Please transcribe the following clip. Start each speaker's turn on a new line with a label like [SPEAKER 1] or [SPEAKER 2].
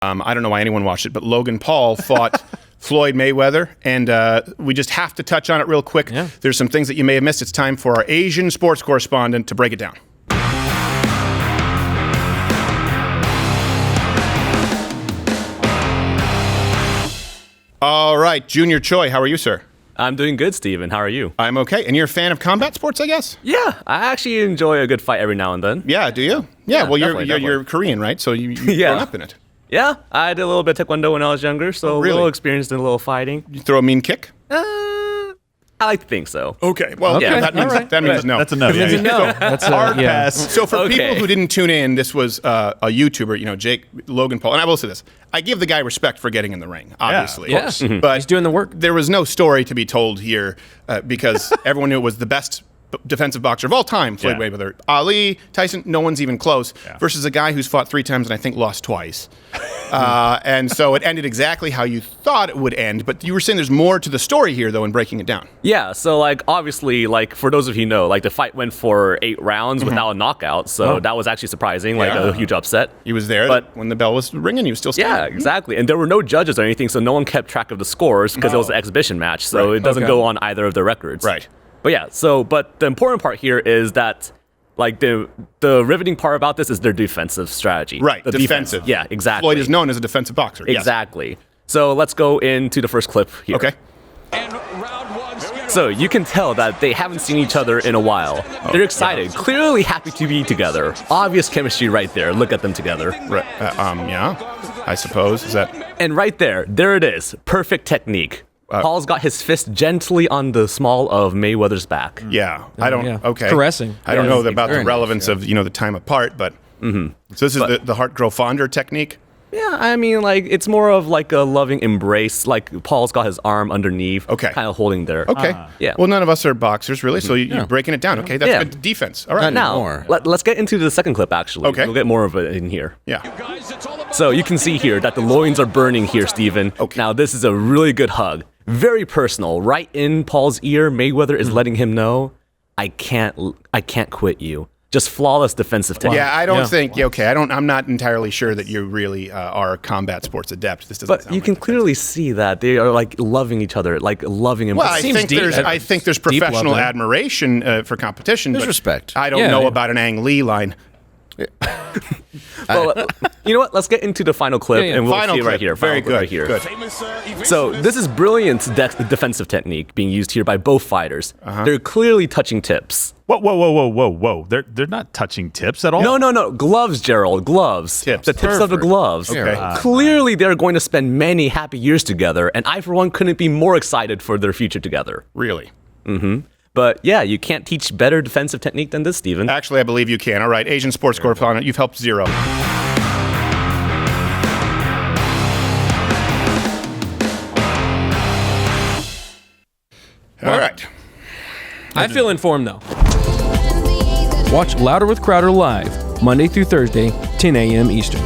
[SPEAKER 1] I don't know why anyone watched it, but Logan Paul fought Floyd Mayweather, and we just have to touch on it real quick.
[SPEAKER 2] Yeah.
[SPEAKER 1] There's some things that you may have missed. It's time for our Asian sports correspondent to break it down. All right, Junior Choi, how are you, sir?
[SPEAKER 3] I'm doing good, Steven. How are you?
[SPEAKER 1] I'm okay. And you're a fan of combat sports, I guess?
[SPEAKER 3] Yeah, I actually enjoy a good fight every now and then.
[SPEAKER 1] Yeah, do you? Yeah, well,
[SPEAKER 3] definitely.
[SPEAKER 1] you're Korean, right? So you've
[SPEAKER 3] Yeah.
[SPEAKER 1] grown up in it.
[SPEAKER 3] Yeah, I did a little bit of taekwondo when I was younger, so
[SPEAKER 1] Oh, really?
[SPEAKER 3] a little experienced in a little fighting.
[SPEAKER 1] You throw a mean kick?
[SPEAKER 3] I like to think so.
[SPEAKER 1] Okay, well,
[SPEAKER 3] Yeah.
[SPEAKER 1] that means, that means no.
[SPEAKER 4] That's a no.
[SPEAKER 2] That's a no. That's a
[SPEAKER 4] Hard
[SPEAKER 2] yeah.
[SPEAKER 4] pass.
[SPEAKER 1] So for
[SPEAKER 3] Okay.
[SPEAKER 1] people who didn't tune in, this was a YouTuber, Jake Logan Paul, and I will say this: I give the guy respect for getting in the ring, obviously.
[SPEAKER 2] Yeah. Mhm.
[SPEAKER 1] But
[SPEAKER 2] He's doing the work.
[SPEAKER 1] There was no story to be told here because everyone knew it was the best defensive boxer of all time, Floyd
[SPEAKER 4] Yeah.
[SPEAKER 1] Mayweather. Ali, Tyson, no one's even close.
[SPEAKER 4] Yeah.
[SPEAKER 1] Versus a guy who's fought 3 times and I think lost twice. And so it ended exactly how you thought it would end. But you were saying there's more to the story here, though, in breaking it down.
[SPEAKER 3] Yeah, so obviously, for those of you who know, the fight went for 8 rounds without a knockout, so that was actually surprising,
[SPEAKER 1] Yeah.
[SPEAKER 3] a huge upset.
[SPEAKER 1] He was there
[SPEAKER 3] But-
[SPEAKER 1] when the bell was ringing. He was still
[SPEAKER 3] Yeah,
[SPEAKER 1] standing.
[SPEAKER 3] exactly. And there were no judges or anything, so no one kept track of the scores because it was an exhibition match, so
[SPEAKER 1] Right.
[SPEAKER 3] it doesn't
[SPEAKER 2] Okay.
[SPEAKER 3] go on either of the records.
[SPEAKER 1] Right.
[SPEAKER 3] But yeah, but the important part here is that the riveting part about this is their defensive strategy.
[SPEAKER 1] Right,
[SPEAKER 3] The
[SPEAKER 1] defensive.
[SPEAKER 3] defense. Yeah, exactly.
[SPEAKER 1] Floyd is known as a defensive boxer. Yes.
[SPEAKER 3] Exactly. So let's go into the first clip here.
[SPEAKER 1] Okay.
[SPEAKER 3] So you can tell that they haven't seen each other in a while. They're excited, clearly happy to be together. Obvious chemistry right there. Look at them together.
[SPEAKER 1] Right. Yeah, I suppose. Is that...
[SPEAKER 3] And right there it is. Perfect technique. Paul's got his fist gently on the small of Mayweather's back.
[SPEAKER 1] Yeah. I don't...
[SPEAKER 2] yeah.
[SPEAKER 1] Okay.
[SPEAKER 2] Caressing.
[SPEAKER 1] I don't
[SPEAKER 2] Yeah.
[SPEAKER 1] know about the
[SPEAKER 2] Very nice,
[SPEAKER 1] relevance of, the time apart, but... So this is the heart grow fonder technique?
[SPEAKER 3] Yeah, I mean, it's more of a loving embrace. Paul's got his arm underneath,
[SPEAKER 1] Okay.
[SPEAKER 3] kind of holding there.
[SPEAKER 1] Okay.
[SPEAKER 3] Yeah.
[SPEAKER 1] Well, none of us are boxers, really, so you're breaking it down. Okay, that's
[SPEAKER 3] Yeah.
[SPEAKER 1] good defense. All right.
[SPEAKER 3] Now,
[SPEAKER 2] more.
[SPEAKER 3] let's get into the second clip, actually.
[SPEAKER 1] Okay.
[SPEAKER 3] We'll get more of it in here.
[SPEAKER 1] Yeah.
[SPEAKER 3] So you can see here that the loins are burning here, Steven.
[SPEAKER 1] Okay.
[SPEAKER 3] Now, this is a really good hug. Very personal. Right in Paul's ear, Mayweather is letting him know, I can't quit you. Just flawless defensive technique.
[SPEAKER 1] Yeah, I don't
[SPEAKER 2] Yeah.
[SPEAKER 1] think... I'm not entirely sure that you really are a combat sports adept. This doesn't
[SPEAKER 3] But
[SPEAKER 1] sound
[SPEAKER 3] you
[SPEAKER 1] like
[SPEAKER 3] can
[SPEAKER 1] defense.
[SPEAKER 3] clearly see that they are loving each other, loving him.
[SPEAKER 1] Well,
[SPEAKER 3] It
[SPEAKER 1] I
[SPEAKER 3] seems
[SPEAKER 1] think,
[SPEAKER 3] deep.
[SPEAKER 1] there's
[SPEAKER 2] Deep love
[SPEAKER 1] professional
[SPEAKER 2] there.
[SPEAKER 1] admiration for competition.
[SPEAKER 4] There's
[SPEAKER 1] but
[SPEAKER 4] respect.
[SPEAKER 1] I don't
[SPEAKER 2] Yeah,
[SPEAKER 1] know
[SPEAKER 2] yeah.
[SPEAKER 1] about an Ang Lee line.
[SPEAKER 3] Well, you know what? Let's get into the final clip,
[SPEAKER 2] Yeah, yeah.
[SPEAKER 3] and we'll
[SPEAKER 1] Final
[SPEAKER 3] see it right
[SPEAKER 1] clip.
[SPEAKER 3] here.
[SPEAKER 1] Very
[SPEAKER 3] Final
[SPEAKER 1] good.
[SPEAKER 3] clip right here.
[SPEAKER 1] Good.
[SPEAKER 3] So this is brilliant defensive technique being used here by both fighters. They're clearly touching tips.
[SPEAKER 4] Whoa. They're not touching tips at all.
[SPEAKER 3] No. Gloves, Gerald. Gloves.
[SPEAKER 1] Tips.
[SPEAKER 3] The tips of the
[SPEAKER 1] Perfect.
[SPEAKER 3] gloves.
[SPEAKER 1] Okay.
[SPEAKER 3] Clearly, they're going to spend many happy years together, and I, for one, couldn't be more excited for their future together.
[SPEAKER 1] Really.
[SPEAKER 3] But yeah, you can't teach better defensive technique than this, Steven.
[SPEAKER 1] Actually, I believe you can. All right, Asian sports correspondent, you've helped zero. All right.
[SPEAKER 2] I feel informed, though. Watch Louder with Crowder live, Monday through Thursday, 10 a.m. Eastern.